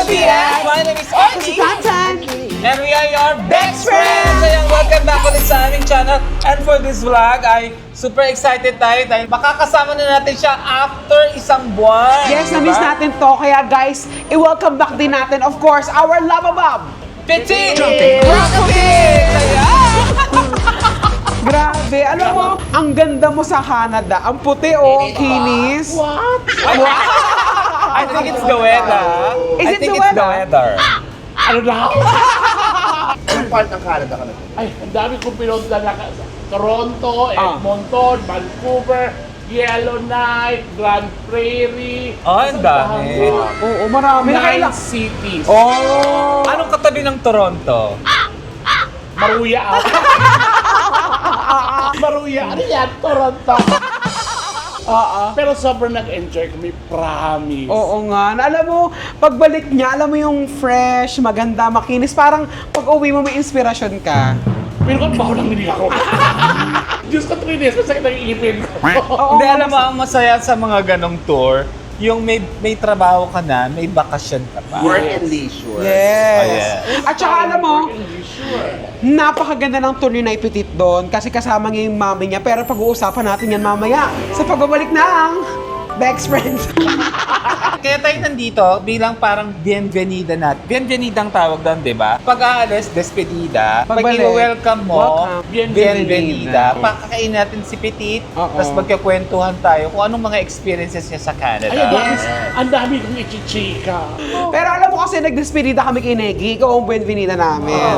BFF! My name is Ako si Arnie! Tantan! And we are your best friends! Ayan, welcome back ulit sa aming channel. And for this vlog, ay super excited tayo dahil makakasama na natin siya after isang buwan. Yes, Diba? na-miss natin to. Kaya guys, i-welcome back din natin, of course, our Lavabob! Petit! Rockabit! Ayan! Grabe, alam mo, ang ganda mo sa Canada. Ang puti kinis. What? I think it's the weather. Is I it think the it's the weather? weather. Ano na? Anong part ng Canada ka na? Ay, ang dami kong pinunta na Toronto, Edmonton, Vancouver, Yellowknife, Grand Prairie. Oh, ang dami. Oo, marami. 9 cities. Oh! Anong katabi ng Toronto? Maruya ako. Maruya. Ano yan? Toronto. Oo. Pero sobrang nag-enjoy kami, promise. Oo nga. Alam mo, pagbalik niya, alam mo yung fresh, maganda, makinis. Parang pag uwi mo, may inspirasyon ka. Pero kung baho lang hindi ako. Diyos ko, 3 days, masakit ang ipin ko. Oo, Hindi, nga, alam mo, ang masaya sa mga ganong tour, yung may trabaho ka na, may bakasyon ka pa. Work and leisure. Yes. Oh, yeah. At saka alam mo, Sure. napakaganda ng tuloy na Petit doon kasi kasama niya yung mami niya. Pero pag-uusapan natin yan mamaya sa pagbabalik ng Best Friends. Kaya tayo nandito bilang parang bienvenida natin. Bienvenida ang tawag doon, di ba? Pag aalis, despedida. Pag Pagbalik, i-welcome mo, welcome. bienvenida. Pakakain natin si Petit, Oo. tapos magkakwentuhan tayo kung anong mga experiences niya sa Canada. Ay, ang dami kong ichichika. Pero alam mo kasi nagdespedida kami kay Negi. Ikaw ang bienvenida namin.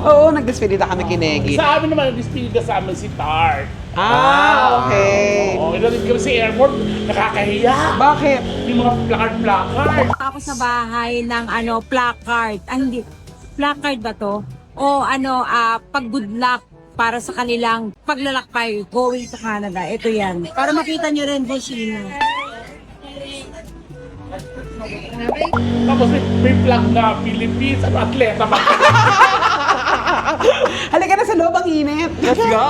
Oo, nagdespedida kami kay Negi. Sa amin naman, nag-despedida sa amin si Tart. Okay. Oo, inalit kami sa airport, nakakahiya. Bakit? Yung mga placard. Ako sa bahay ng placard. Hindi, placard ba to? O pag good luck para sa kanilang paglalakbay going to Canada. Ito yan. Para makita nyo rin kung sino. Tapos may flag na Philippines, atleta ba? Halika na sa loob, ang init. Let's go!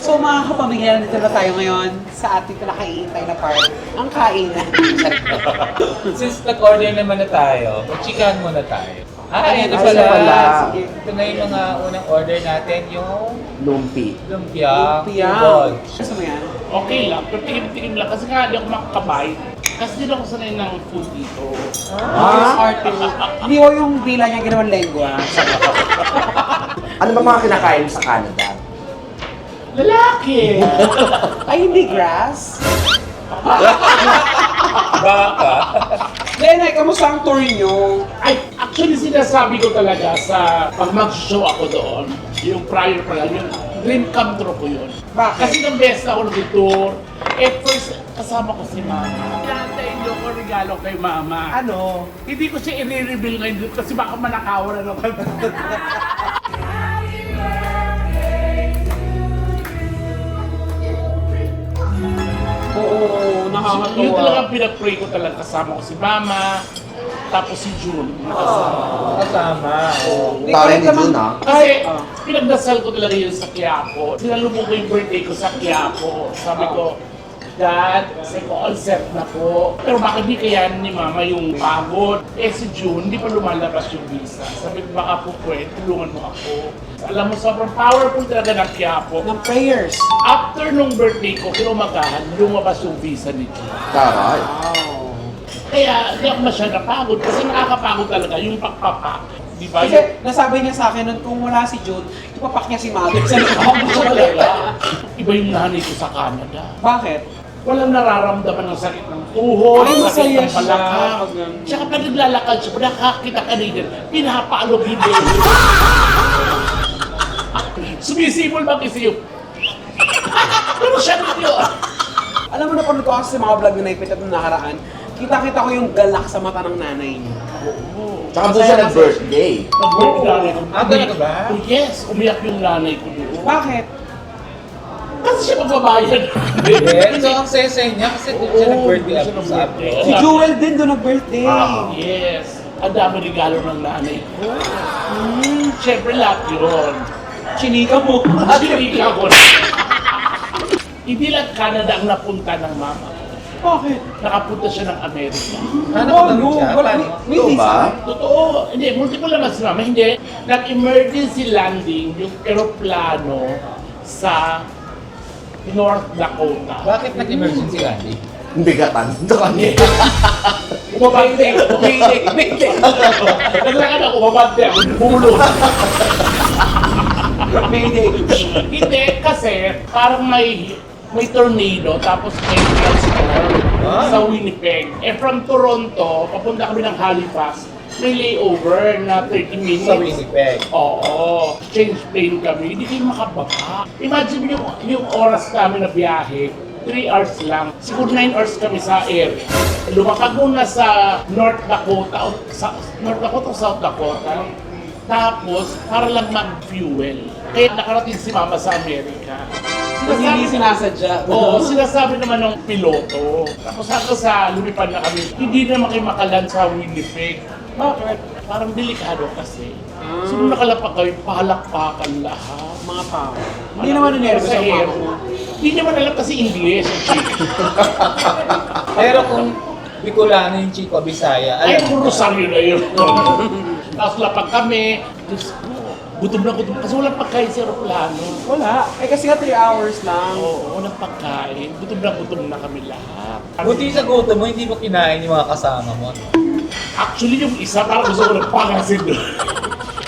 So mga kapamilya, nandito na tayo ngayon sa ating pinakaiintay na part, ang kainan. Since nag-order naman na tayo, chikahan muna tayo. Ayan na Ay, pala. pala. Sige. Ito na yung mga unang order natin, yung Lumpy. lumpia. Lumpia. Bol. Gusto mo yan? Okay lang, pero tingin-tingin lang. Kasi nga, hindi ako makakabay. Kasi hindi ako sanay ng food dito. Arte mo. Hindi ko yung dila niya ginawang lengwa. Ano ba mga kinakain mo sa Canada? Lalaki! Ay, hindi grass. Baka. Lenay, kamusta ang tour nyo? Ay, actually sinasabi ko talaga sa pag mag-show ako doon, yung prior pa lang, yung dream come true ko yun. Bakit? Kasi nung best ako nag-tour, first kasama ko si Mama. Hinantayin niyo ko regalo kay Mama. Ano? Hindi ko siya i-reveal ngayon kasi baka manakawan na naman. Oo, nakakatuwa. Yun talaga pinag-pray ko talaga. Kasama ko si Mama, tapos si June. Nakasama. Kasama. Hindi Tawag ko ni naman- June, ah. Kasi pinagdasal ko talaga yun sa Quiapo. Sinalubong ko yung birthday ko sa Quiapo. Sabi ko, Dad, sabi ko, all set na po. Pero bakit di kaya ni Mama yung pagod? Si June, hindi pa lumalabas yung visa. Sabi ko, baka po pwede, tulungan mo ako. Alam mo, sobrang powerful talaga ng Quiapo. Ng prayers. After nung birthday ko, kinumagahan, lumabas yung visa ni June. Taray. Kaya hindi ako masyadong napagod kasi nakakapagod talaga yung pagpapak. Di ba? Kasi nasabi niya sa akin nun, kung wala si Jude, ipapak niya si Mother sa loob. Iba yung nanay ko sa Canada. Bakit? Walang nararamdaman ng sakit ng tuhod, Ay, sakit masaya ng siya. balakang. Pag ganun. Tsaka pag naglalakad siya, pag nakakita ka rin, pinapaalog yung baby. Sumisipol mag-isip. Pero siya rin yun. Alam mo, napanood ko kasi sa mga vlog ni Naipit at nung nakaraan, kita-kita ko yung galak sa mata ng nanay niya. Tsaka doon siya nag-birthday. Nag-birthday yung nanay ko. talaga ba? Yes, umiyak yung nanay ko doon. Bakit? Kasi siya magbabayad. Yes. So, ang saya-saya niya kasi doon siya nag-birthday siya ako sa nag-birthday. abroad. Si Jewel din doon nag-birthday. Yes. Ang dami regalo ng nanay ko. Siyempre lahat yun. Chinika mo. Chinika ko. Hindi lang Canada ang napunta ng mama ko. Bakit? Nakapunta siya ng Amerika. Ano Oh, ba no. siya? Wala. Paano? May Ito visa. ba? Totoo. Hindi, multiple naman si Mama. Hindi. Nag-emergency landing yung eroplano sa North Dakota. Bakit nag-emergency landing? Bigatan. Ito kanya. Umabante ako. Naglakad ako, umabante ako. Bumulong. Mayday. Hindi, kasi parang may tornado, tapos may transform sa Winnipeg. Eh, from Toronto, papunta kami ng Halifax, may layover na 30 minutes. Sa Winnipeg. Oo. Change plane kami, hindi kayo makababa. Imagine yung oras namin na biyahe, 3 hours lang. Siguro 9 hours kami sa air. Lumakad muna sa North Dakota, o South Dakota. Tapos, para lang mag-fuel. Kaya nakarating si Mama sa Amerika. Hindi sinasadya. Oo, sinasabi naman ng piloto. Tapos hanggang sa lumipad na kami, hindi naman kayo makalan sa Winnipeg. Bakit? Parang delikado kasi. So nung nakalapag kami, palakpakan lahat. Mga tao. Hindi naman ninervous Sa ang mga air. ko. Hindi naman alam kasi English. Pero kung Bicolano yung Chico Bisaya, Ay, alam mo. puro Rosario na yun. Tapos lapag kami. Diyos ko, gutom na gutom. Kasi walang pagkain sa aeroplano. Wala. Eh kasi nga 3 hours lang. Oo, walang pagkain. Gutom na kami lahat. Buti sa gutom mo, hindi mo kinain yung mga kasama mo. Actually, yung isa, parang gusto ko nagpangasin doon.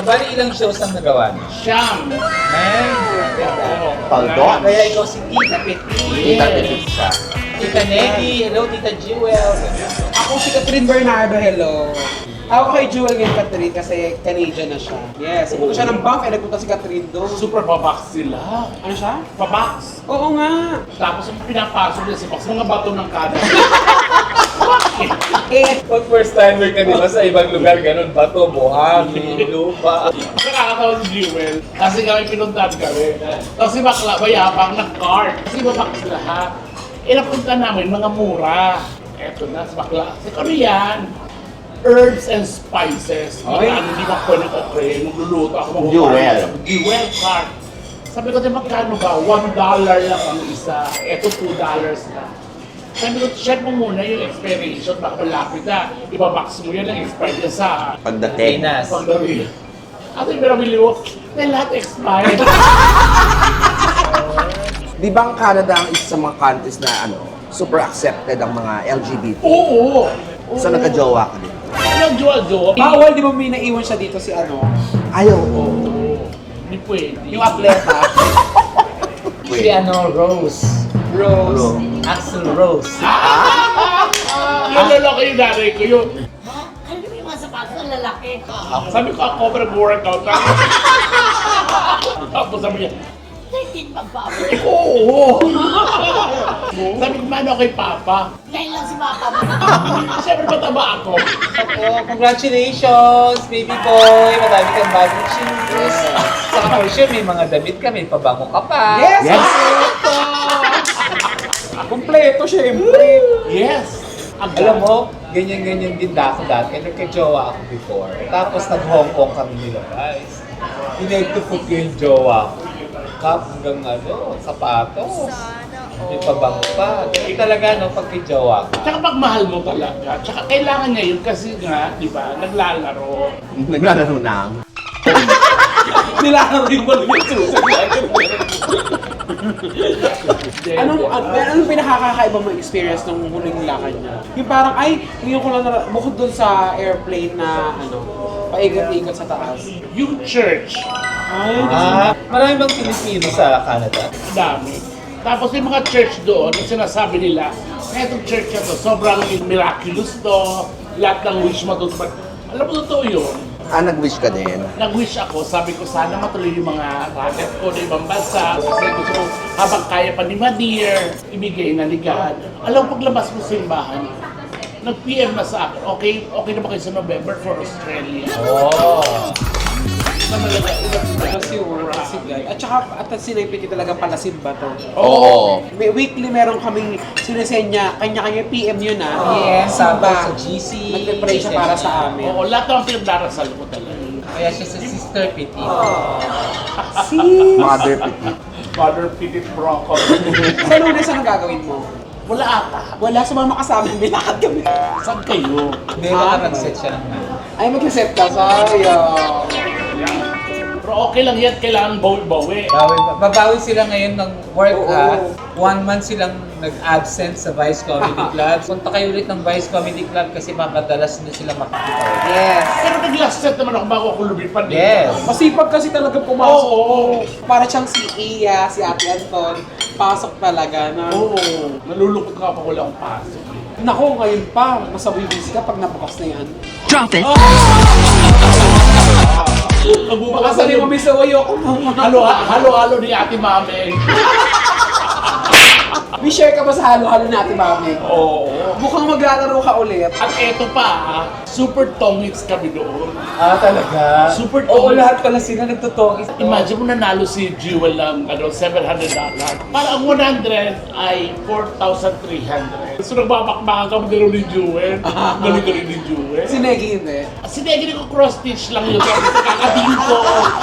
Bali ilang shows ang nagawa niyo? Siyam. Paldo. Kaya ikaw si Tita Petit. Tita Petit siya. Tita Nelly, hello Tita Jewel. Ako si Catherine Bernardo, hello. Ako kay Jewel ngayon Catherine kasi Canadian na siya. Yes, pumunta siya ng bank, nagpunta si Catherine doon. Super pabox sila. Ano siya? Pabox. Oo nga. Tapos ang pinapasok niya si Box, mga bato ng kada. Eh, Pag first timer ka di ba sa ibang lugar, ganun, bato, buhangin, lupa. Nakakatawa si Jewel. Kasi kami pinuntahan kami. Tapos si Bakla, bayabang nag-cart. Kasi babox lahat. Eh napunta namin, mga mura. Eto na, si Bakla. Kasi ano yan? Herbs and spices. Ay. Hindi ba pwede ko tray? Magluluto ako. Jewel. Jewel cart. Sabi ko, magkano ba? $1 lang ang isa. Eto $2 lang. Sabi ko, check mo muna yung expiration. Baka malapit na. Ibabox mo yan ang expired niya sa Pagdating. Pinas. pagdari. At yung pinabili mo, na lahat expired. Di ba ang Canada ang isa sa mga countries na super accepted ang mga LGBT? Oo. So nagka-jowa ka din? Ano, jowa-jowa? bawal di ba may naiwan siya dito si ano? Ayaw. Oo. Hindi pwede. Yung atleta. Si ano, Rose. Rose. Axel Rose. Yung lalaki yung nanay ko yun. Ano yung mga sapatos ng lalaki? Sabi ko, ako mag-workout ka. Tapos sabi niya, Hindi magbabago. oo. Sabi ko, mano kay Papa? Ngayon lang si Papa mo. Siyempre mataba ako. Oh, congratulations, baby boy. Marami kang bagong shoes. Saka for sure, may mga damit ka, may pabango ka pa. Yes! Yes. Kompleto syempre. Yes. Alam mo, ganyan-ganyan din ako dati. Nagka-jowa ako before. Tapos nag-Hong Kong kami nila, guys. Pinagtupot ko yung jowa ko. Cup hanggang sapatos. May pabango pa. Ganyan talaga, no, pag may jowa ka. Tsaka pagmahal mo talaga. Tsaka kailangan niya yun kasi nga, di ba, naglalaro. Naglalaro na. Nilalaro yung balo yung susunod. Anong pinakakakaiba mo experience nung huling lakad niya? Yung parang, ay, ngayon ko lang bukod dun sa airplane na, paikot-ikot sa taas. Yung church, Marami bang Pilipino sa Canada? dami. Tapos yung mga church doon, yung sinasabi nila, na itong church na to, sobrang miraculous to, lahat ng wish matutupad. Alam mo, totoo yun. Nag-wish ka din. Nag-wish ako, sabi ko sana matuloy yung mga racket ko na ibang bansa kasi gusto ko habang kaya pa ni Madir, ibigay na ni God. Alam mo, paglabas ko sa simbahan, nag-PM na sa akin, okay na ba kayo sa November for Australia? Oh. Kasi si Guy. At saka, at sinipit talaga palasid ba to? Oo. May weekly meron kaming sinesenya, kanya-kanya PM yun Yes, Simba. sa GC. Nagpe-pray siya para sa amin. Oo, lahat naman pinagdarasal ko talaga. Kaya siya sa Sister Petit. Si... Mother Petit. Father Philip Bronco. Sa Lunes, anong gagawin mo? Wala ata. Wala, sumama ka sa amin, binakad kami. Saan kayo? Hindi, baka nag-set siya ng man. Ay, mag-reset ka, sayang. Pero okay lang yan, kailangan bawi-bawi. Babawi sila ngayon ng work Oo. ha. 1 month silang nag-absent sa Vice Comedy Club. Punta kayo ulit ng Vice Comedy Club kasi mapadalas na sila makikita ulit. Yes. Pero nag-last set naman ako bago ako lumipad. Yes. Masipag kasi talaga pumasok. Oo. Para siyang si Iya, si Ate Anton. Pasok talaga na. Oo. Nalulungkot ka pa wala akong pasok. Nako, ngayon pa, masabibilis ka pag nabukas na yan. Nagbubukas Baka na sa mo, Miss Away ako. halo-halo ni Ate Mame. May share ka ba sa halo-halo natin, Mami? Oo. Mukhang maglalaro ka ulit. At eto pa, super tongits kami doon. Ah, talaga? Super Oo, tongits. lahat pala sila nagtutongis. Imagine mo nanalo si Jewel ng $700. Para ang 100 ay 4,300. So nagbabakbakan kami dalaw ni Jewel. Galing-galing ni Jewel. Si Negi hindi. Sinegi ko cross-stitch lang yun. Kakabili ko.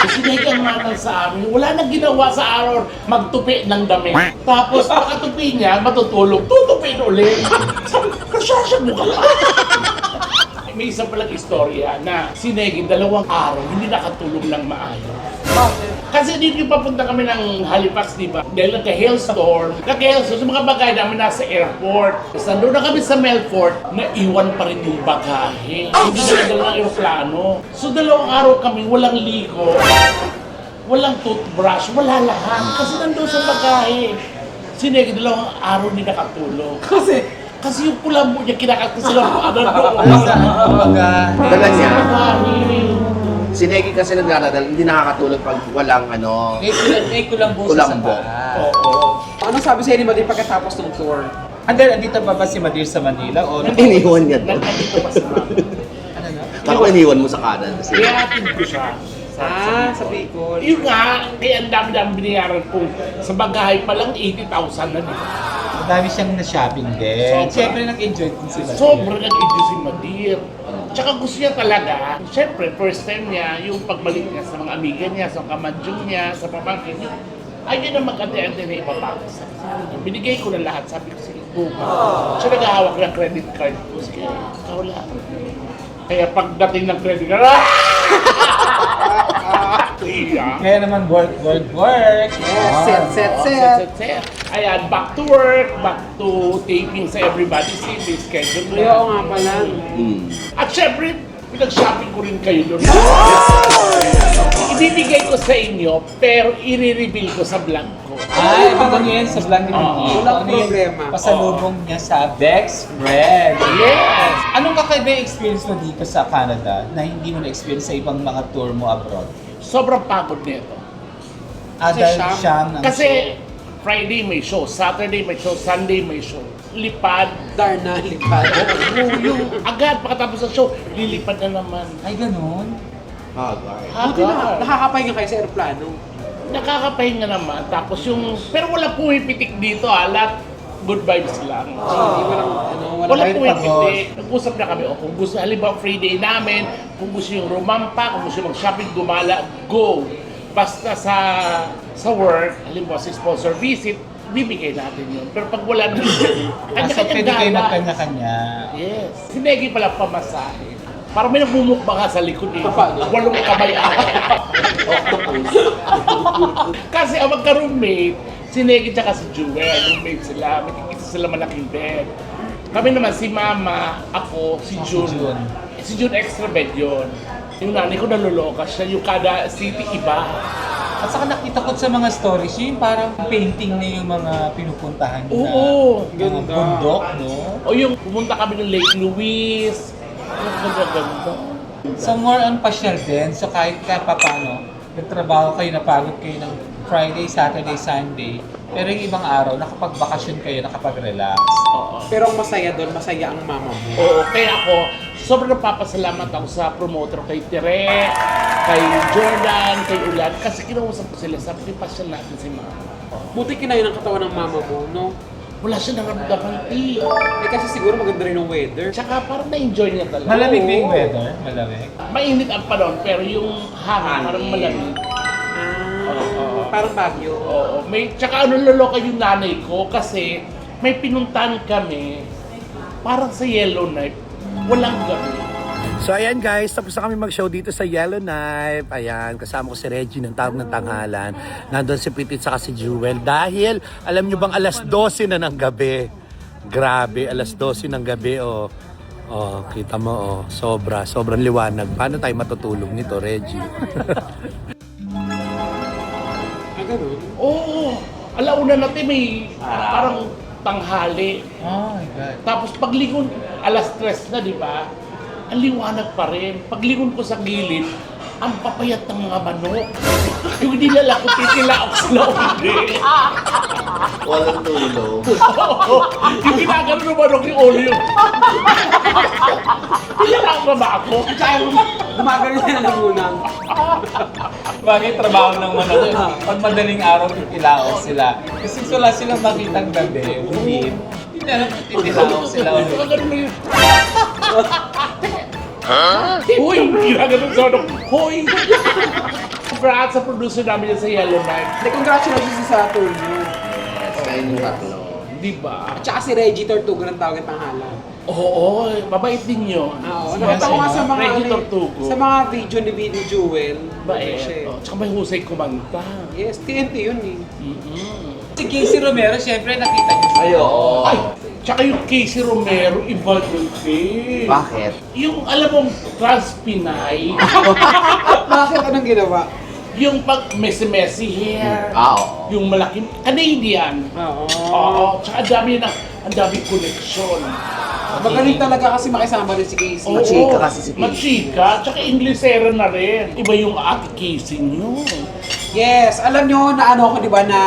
Sinegi ang manang sa amin. Wala nang ginawa sa araw. Magtupi ng damit. Tapos pagkatupi niya, matutulog. Tutupin ulit. Sabi ko, kasyasya mo ka. May isa palang istorya na sinegi 2 araw hindi nakatulog ng maayos. Kasi dito yung papunta kami ng Halifax, di ba? Dahil nagka-hailstorm. Nagka-hailstorm, yung mga bagay namin nasa airport. Tapos nandun na kami sa Melfort, naiwan pa rin yung bagahe. Hindi na nadala ng aeroplano. So 2 araw kami, walang ligo, walang toothbrush, wala lahat. Kasi nandun sa bagahe. Sinegi 2 araw hindi nakatulog. Kasi yung kulambo niya kinakat ko sila ano doon. Dala niya. Bagahe. Si Negi kasi nagdadala, hindi nakakatulog pag walang ano. May kulambo sa Kulambo. saba. Oo. Ano sabi sa'yo ni Madir pagkatapos ng tour? Andito pa ba si Madir sa Manila? O Iniwan niya doon. Nandito pa sa mama. ano na? Ako iniwan mo sa kanan. Kaya atin ko siya. Sa Bicol. Yun nga, kaya ang dami-dami binayaran po. Sa bagahe pa lang 80,000 na dito. Madami siyang na-shopping din. Sobra. Siyempre nag-enjoy din si Madir. Sobrang nag-enjoy si Madir. Tsaka gusto niya talaga, syempre, first time niya, yung pagbalik niya sa mga amiga niya, sa kamandyong niya, sa pamangkin niya, ayun ang mag-ante-ante na ipapako sa akin. Binigay ko na lahat, sabi ko, sige, buka. Siya naghahawak ng credit card ko, sige, ikaw lang. Kaya pagdating ng credit card, iya. Kaya naman work. Yes, set. Ayan, back to work, back to taping sa Everybody City, schedule Ay, oo nga pala. At syempre, pinag-shopping ko rin kayo doon. Ibibigay ko sa inyo, pero i-reveal ko sa vlog ko. Ay, abangan niyo yan sa vlog ni Madir. Walang Ano yung problema. pasalubong niya sa Bex Bread. Yes! Anong kakaiba yung experience mo dito sa Canada na hindi mo na-experience sa ibang mga tour mo abroad? Sobrang pagod nito. Dahil siyam ng Kasi Friday may show, Saturday may show, Sunday may show. Lipad. Darna, lipad. Yung agad pagkatapos ng show, lilipad na naman. Ay, ganun? Buti na, nakakapahinga kayo sa aeroplano. Nakakapahinga naman. Tapos yung, pero wala pumipitik dito lahat good vibes lang. Hindi mo lang, Wala kahit pumipitik. Nag-usap na kami, kung gusto, halimbawa free day namin, kung gusto yung rumampa, kung gusto mag-shopping, gumala, go. Basta sa work, halimbawa sa sponsor visit, bibigay natin yun. Pero pag wala na, So, kanya-kanya pwede kayo gala. magkanya-kanya. Yes. Si Negi pala pamasahe. Parang may nagmumukbang ka sa likod eh. Paano? 8 kamay Kasi ang magka-roommate, si Negi tsaka si Jewel, roommate sila. May isa sila malaking bed. Kami naman si Mama, ako, si June. Si June extra bed yun. Yung nanay ko naluloka siya, yung kada city iba. At saka nakita ko sa mga stories, yung parang painting na yung mga pinupuntahan niya. Oo, Mga ganda. bundok, no? O yung pumunta kami ng Lake Louise. Yung ganda-ganda. So more on pasyal din. So kahit ka pa paano, nagtrabaho kayo, napagod kayo ng Friday, Saturday, Sunday. Pero yung ibang araw, nakapagbakasyon kayo, nakapag-relax. Oo. Pero ang masaya doon, masaya ang mama mo. Oo, kaya ako, sobrang napapasalamat ako sa promoter kay Tere, kay Jordan, kay Ulan, kasi kinausap ko sila, sabi ko, pasyal natin si Mama. Buti kinain ang katawan ng mama mo, no? Wala siya naramdaman, eh. Kasi siguro maganda rin ang weather. Tsaka parang na-enjoy niya talaga. Malamig ba yung Oo. weather? Malamig? Mainit ang panahon, pero yung hangin parang malamig. Parang Baguio. Oo, may, tsaka ano loloka yung nanay ko kasi may pinuntahan kami, parang sa Yellowknife, walang gabi. So ayan guys, tapos na kami mag-show dito sa Yellowknife. Ayan, kasama ko si Reggie ng Tawag ng Tanghalan. Nandun si Pitit saka si Jewel. Dahil, alam nyo bang alas 12 na ng gabi? Grabe, alas 12 ng gabi oh. Oh, kita mo oh, sobrang liwanag. Paano tayo matutulog nito, Reggie? Ganun. Oo, alauna natin may parang tanghali. Oh my God. Tapos paglingon, alas 3 na, di ba? Ang liwanag pa rin. Paglingon ko sa gilid, ang papayat ng mga manok. Yung nilala ko, titilaok sila ulit. Walang tulog. Yung ginagano ng manok yung olyo. Titilaok na ba ako? Tsaka gumagano na lamunan. Bagay trabaho ng manok. Pag madaling araw, titilaok sila. Kasi wala silang makitang gabi. Hindi na lang titilaok sila ulit. Gumagano na yun. Hoy! Ginagano sa manok. Hoy! Congrats sa producer namin yan sa Yellowknife. Congratulations sa Saturn. Yes, kayo yung tatlo. Di ba? At saka si Reggie Tortuga ng Tawag ng Tanghalan. Oo, mabait din yun. Oo, nakita ko nga sa mga Reggie Tortugo. sa mga video ni Video Jewel. Bait. Siya eh. Oh, tsaka may husay kumanta. Yes, TNT yun eh. Si Casey Romero, syempre nakita niyo. Ayo. Ay, tsaka yung Casey Romero, iba yun din. Bakit? Yung alam mong trans-Pinay, Bakit anong ginawa? yung pag messy hair, Oo. yung malaking Canadian. Oo. Oo, tsaka ang dami connection. Magaling talaga kasi makisama rin si Casey. Oo, Machika kasi si Casey. Machika, tsaka Inglesera na rin. Iba yung ate Casey nyo. Yes, alam nyo na ano ako, di ba, na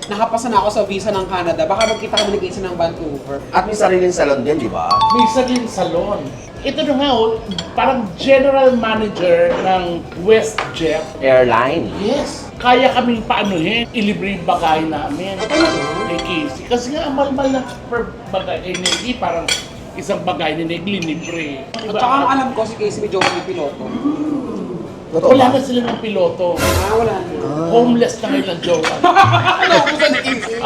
nakapasa na ako sa visa ng Canada. Baka magkita kami ni Casey ng Vancouver. At may sariling salon din, di ba? May sariling salon. Ito na nga, oh, parang general manager ng WestJet. Airline. Yes, kaya kaming paanuhin, ilibre yung bagay namin. Kay Casey. Kasi nga, ang mahal na per bagay. Eh, hindi parang isang bagay ni Negli libre. At saka ang alam ko, si Casey may jowa ng piloto. Totoo Wala ba? na sila ng piloto. Wala na. Homeless na ngayon ang jowa. Naubusan ni Casey.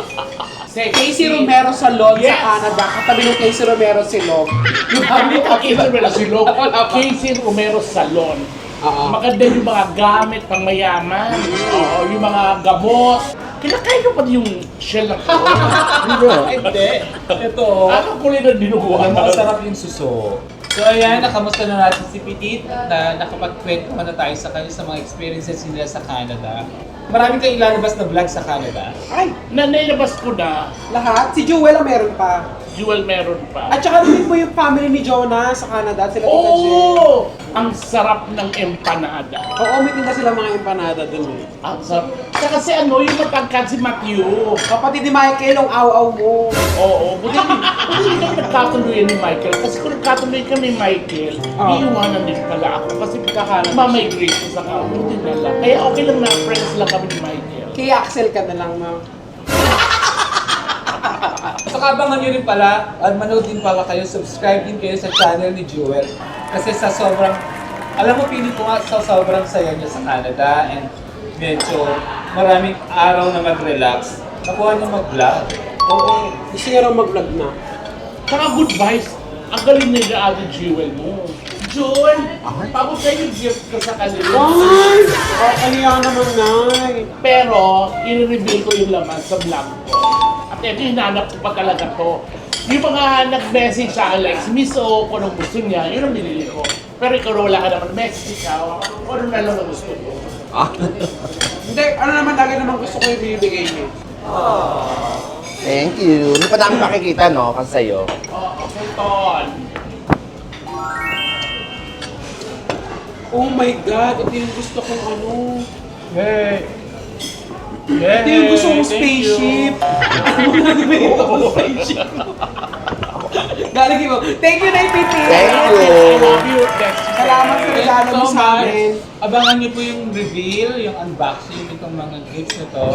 Si Casey Romero Salon Yes. sa Canada, katabi ng Casey Romero Silog. Yung Kami kami Casey Romero Silog, Casey Romero Salon. Oo. Maganda yung mga gamit pang mayaman. Oo, yung mga gamot. Kinakain ko pa yung shell ng Hindi. Ito, Ano kulay na dinuguan? ang masarap yung suso. So ayan, nakamusta na natin si Petit na nakapagkwento na tayo sa kanya sa mga experiences nila sa Canada. Marami kang ilalabas na vlog sa Canada. Ay, Nanilabas ko na, lahat. Si Jewel ang meron pa. Jewel meron pa. At saka rin mo yung family ni Jonah sa Canada. Sila Tita Jen. Oo! Ang sarap ng empanada. Oo, may tinda sila mga empanada dun eh. Ang sarap. Tsaka si ano, yung matangkad si Matthew. Kapatid ni Michael, ang aw-aw mo. Oo, buti hindi kami nagkatuloy ni Michael. Kasi kung nagkatuloy kami ni Michael, iiwanan din pala ako. Kasi mamigrate ko sa kami. Hindi na lang. Kaya okay lang na friends lang kami ni Michael. Kay Axel ka na lang, ma. So kabangan nyo rin pala, at manood din pala kayo, subscribe din kayo sa channel ni Jewel. Kasi sa sobrang, alam mo, pili ko nga sa sobrang saya niya sa Canada and medyo maraming araw na mag-relax. Nakuha niya mag-vlog. Oo. Gusto niya raw mag-vlog na. Saka good vibes. Ang galing nila Ate Jewel mo. Jewel, pagod kayo gift ko sa kanila. Ay! Kaya naman, Nay. Pero, i-reveal ko yung laman sa vlog ko. At ito, hinanap ko pa talaga to. Yung mga nag-message sa Alex, Miss O, kung anong gusto niya, yun ang binili ko. Pero ikaw wala ka naman message ikaw, kung ano na lang ang gusto ko. Hindi, ano naman lagi naman gusto ko yung binibigay niya. Thank you. Hindi pa namin makikita, no? Kasi sa'yo. Okay, Ton. Oh my God, ito yung gusto kong ano. Hey! Ito yung gusto kong spaceship. Galing mo. Thank you, Nay Piti. Thank I you. love you. That's Salamat sa regalo mo sa amin. Abangan niyo po yung reveal, yung unboxing nitong mga gifts na to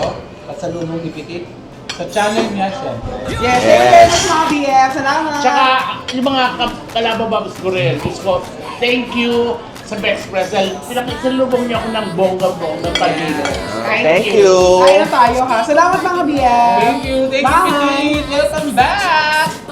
at sa lumong ni Petit. Sa channel niya, syempre. Yes, thank you very much, mga BF. Salamat. Tsaka, yung mga kalabababas ko rin, is ko, thank you sa Best Pretzel. Pinakisalubong niyo ako ng bongga-bongga pagino. Thank you. Kaya na tayo ha. Salamat mga BF! Thank you, Bye! Welcome back!